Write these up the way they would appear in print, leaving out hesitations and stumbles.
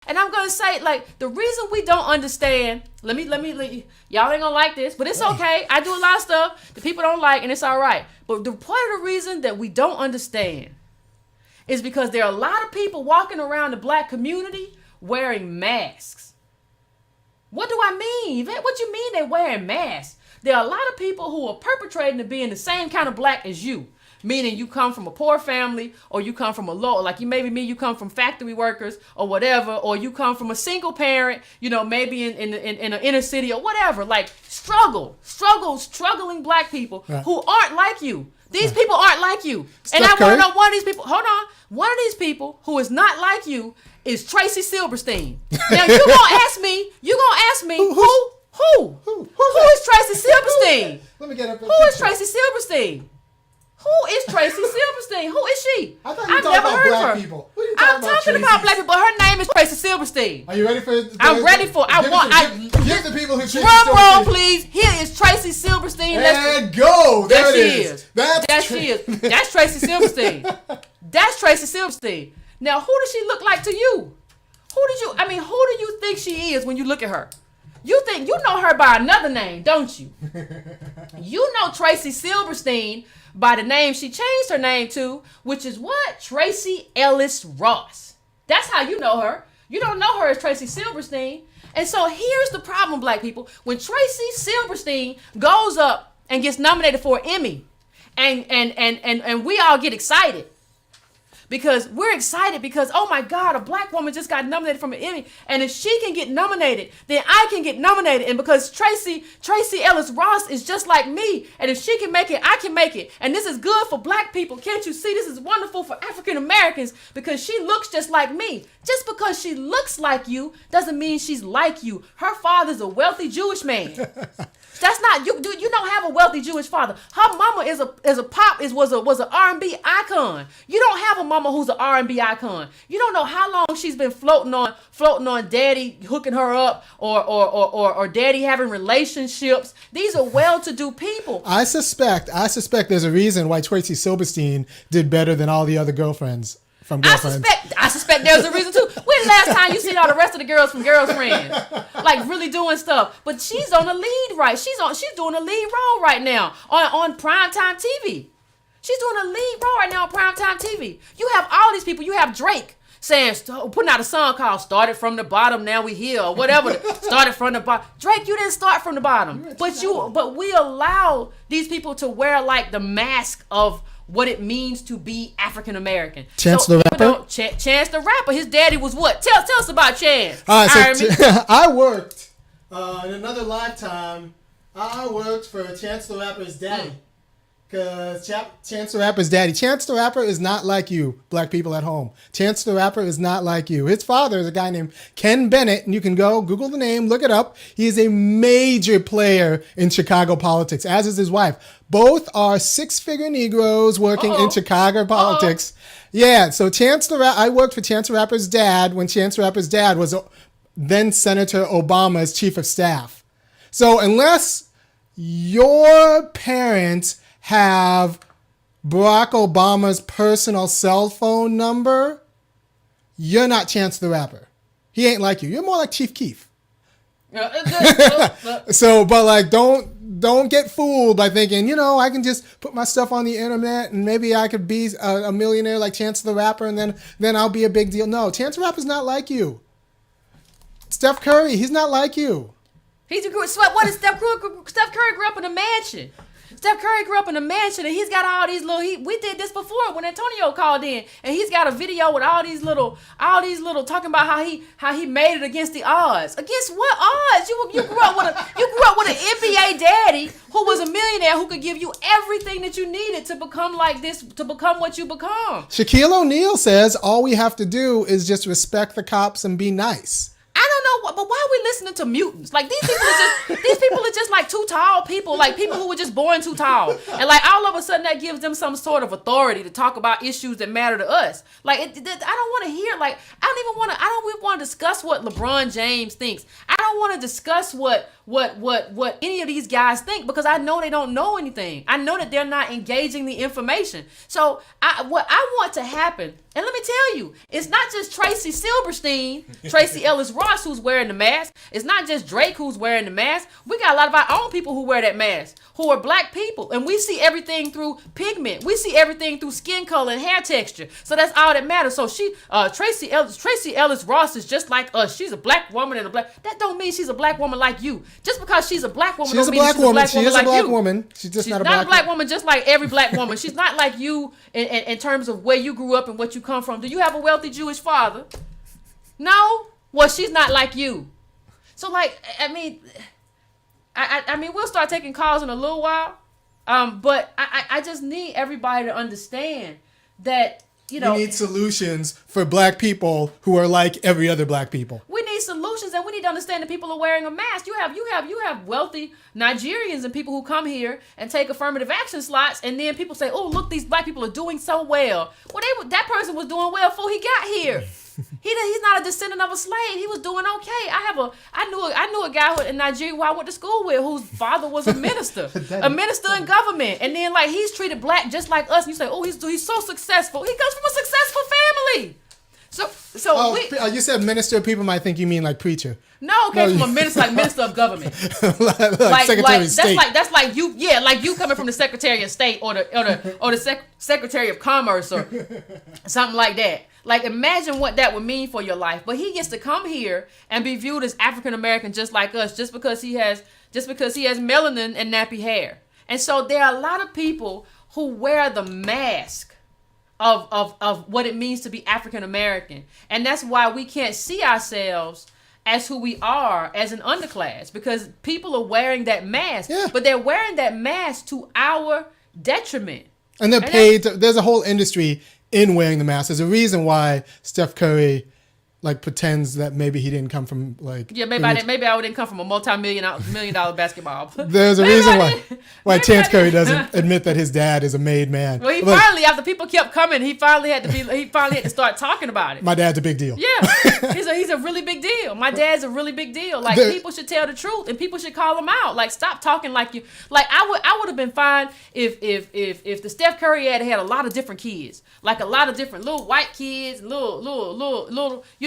And I'm gonna say, like, the reason we don't understand, let me, y'all ain't gonna like this, but it's okay. I do a lot of stuff that people don't like, and it's all right. But the part of the reason that we don't understand is because there are a lot of people walking around the black community wearing masks. What do I mean, Yvette? What you mean they're wearing masks? There are a lot of people who are perpetrating to being the same kind of black as you. Meaning you come from a poor family, or you come from a low, like you come from factory workers or whatever, or you come from a single parent, maybe in an inner city or whatever. Like struggling black people who aren't like you. These people aren't like you. And I want to know one of these people, hold on, one of these people who is not like you is Tracee Silberstein. Now you're going to ask me, who is Tracee Silberstein? Let me get up. Who is Tracee Silberstein? Who is Tracee Silberstein? Who is she? I thought you were talking about black people. I'm talking about black people, but her name is Tracee Silberstein. Are you ready for it? I'm ready for it. Give the people who drum roll, please. Here is Tracee Silberstein. And go. There it is. That's Tracee Silberstein. That's Tracee Silberstein. Now, who does she look like to you? Who do you think she is when you look at her? You think you know her by another name, don't you? You know Tracee Silberstein by the name she changed her name to, which is what? Tracee Ellis Ross. That's how you know her. You don't know her as Tracee Silberstein. And so here's the problem, black people. When Tracee Silberstein goes up and gets nominated for an Emmy, and we all get excited, because we're excited because, oh my God, a black woman just got nominated from an Emmy. And if she can get nominated, then I can get nominated. And because Tracee Ellis Ross is just like me. And if she can make it, I can make it. And this is good for black people. Can't you see? This is wonderful for African Americans because she looks just like me. Just because she looks like you doesn't mean she's like you. Her father's a wealthy Jewish man. That's not you. You don't have a wealthy Jewish father. Her mama was an R&B icon. You don't have a mama who's an R&B icon. You don't know how long she's been floating on daddy hooking her up or daddy having relationships. These are well-to-do people. I suspect there's a reason why Tracee Silberstein did better than all the other girlfriends. I suspect there's a reason too. When's the last time you seen all the rest of the girls from Girlfriends, like really doing stuff? But she's on the lead, right? She's doing a lead role right now on primetime TV. She's doing a lead role right now on primetime TV. You have all these people. You have Drake putting out a song called "Started from the Bottom, Now We Here" or whatever. Started from the bottom. Drake, you didn't start from the bottom, but we allow these people to wear like the mask of what it means to be African American. Chance the Rapper? Chance the Rapper. His daddy was what? Tell us about Chance. All right, so I worked in another lifetime. I worked for Chance the Rapper's daddy. Because Chance the Rapper's daddy. Chance the Rapper is not like you, black people at home. Chance the Rapper is not like you. His father is a guy named Ken Bennett, and you can go Google the name, look it up. He is a major player in Chicago politics, as is his wife. Both are six-figure Negroes working in Chicago politics. Yeah, so I worked for Chance the Rapper's dad when Chance the Rapper's dad was then Senator Obama's chief of staff. So unless your parents have Barack Obama's personal cell phone number, you're not Chance the Rapper. He ain't like you. You're more like Chief Keef. So, but like, don't get fooled by thinking, I can just put my stuff on the internet and maybe I could be a millionaire like Chance the Rapper and then I'll be a big deal. No, Chance the Rapper's not like you. Steph Curry, he's not like you. What is Steph Curry grew up in a mansion. Steph Curry grew up in a mansion and he's got all these we did this before when Antonio called in and he's got a video with all these little talking about how he made it against the odds. Against what odds? You grew up with an NBA daddy who was a millionaire who could give you everything that you needed to become like this, to become what you become. Shaquille O'Neal says all we have to do is just respect the cops and be nice. I don't know, but why are we listening to mutants? Like these people are just like too tall people, like people who were just born too tall, and like all of a sudden that gives them some sort of authority to talk about issues that matter to us. Like I don't want to hear. Like I don't even want to discuss what LeBron James thinks. I don't want to discuss what what any of these guys think, because I know they don't know anything. I know that they're not engaging the information. So what I want to happen, and let me tell you, it's not just Tracee Silberstein, Tracee Ellis Ross who's wearing the mask. It's not just Drake who's wearing the mask. We got a lot of our own people who wear that mask, who are black people, and we see everything through pigment. We see everything through skin color and hair texture. So that's all that matters. So Tracee Ellis Ross is just like us. She's a black woman and a black. That don't mean she's a black woman like you. Just because she's a black woman, she's don't mean she's a black woman like you. She is a black woman. She's just not a black woman, just like every black woman. She's not like you in terms of where you grew up and what you come from. Do you have a wealthy Jewish father? No. Well, she's not like you. So, like, I mean, we'll start taking calls in a little while. But I just need everybody to understand that, you know, we need solutions for black people who are like every other black people. We need solutions, and we need to understand that people are wearing a mask. You have wealthy Nigerians and people who come here and take affirmative action slots, and then people say, "Oh, look, these black people are doing so well." Well, that person was doing well before he got here. He's not a descendant of a slave. He was doing okay. I knew a guy in Nigeria who I went to school with, whose father was a minister, a minister in government, and then like he's treated black just like us. And you say, "Oh, he's so successful." He comes from a successful family. You said minister. People might think you mean like preacher. No, came from a minister, like minister of government, like Secretary of State. That's like you, yeah, like you coming from the Secretary of State or the Secretary of Commerce or something like that. Like, imagine what that would mean for your life. But he gets to come here and be viewed as African American just like us, just because he has melanin and nappy hair. And so there are a lot of people who wear the mask of what it means to be African American. And that's why we can't see ourselves as who we are as an underclass, because people are wearing that mask. Yeah. But they're wearing that mask to our detriment. And they're paid. There's a whole industry in wearing the mask. There's a reason why Steph Curry like pretends that maybe he didn't come from like maybe I didn't come from a $million basketball. There's a reason why Chance Curry doesn't admit that his dad is a made man. Well, finally, after people kept coming, he finally had to start talking about it. My dad's a big deal. Yeah, he's a really big deal. My dad's a really big deal. Like, people should tell the truth and people should call him out. Like, stop talking like you. Like, I would have been fine if the Steph Curry had a lot of different kids, like a lot of different little white kids, little.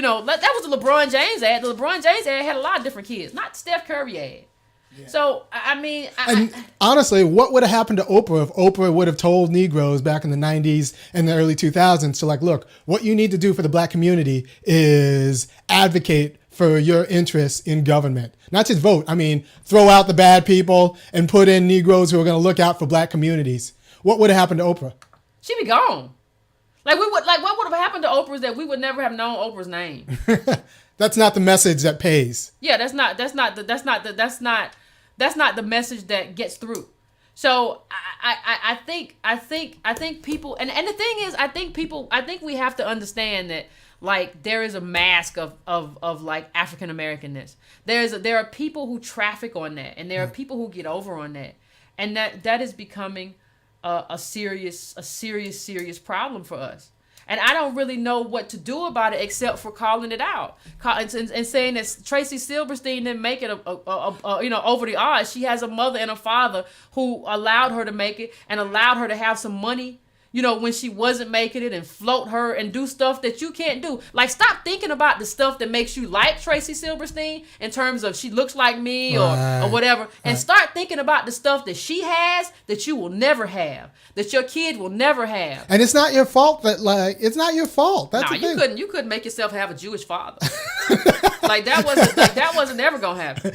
That was the LeBron James ad. The LeBron James ad had a lot of different kids, not Steph Curry ad. Yeah. So, I mean... honestly, what would have happened to Oprah if Oprah would have told Negroes back in the 90s and the early 2000s to, like, look, what you need to do for the black community is advocate for your interests in government. Not just vote. I mean, throw out the bad people and put in Negroes who are going to look out for black communities. What would have happened to Oprah? She'd be gone. What would have happened to Oprah is that we would never have known Oprah's name. That's not the message that pays. Yeah, that's not the message that gets through. So I think people, and the thing is, I think we have to understand that, like, there is a mask of like African Americanness. There are people who traffic on that, and there are people who get over on that, and that is becoming a serious problem for us. And I don't really know what to do about it except for calling it out and saying that Tracee Silberstein didn't make it over the odds. She has a mother and a father who allowed her to make it and allowed her to have some money, when she wasn't making it, and float her and do stuff that you can't do. Like, stop thinking about the stuff that makes you like Tracee Silberstein in terms of she looks like me or whatever, and start thinking about the stuff that she has that you will never have, that your kid will never have. And it's not your fault it's not your fault. That's the thing. You couldn't make yourself have a Jewish father. That wasn't ever gonna happen.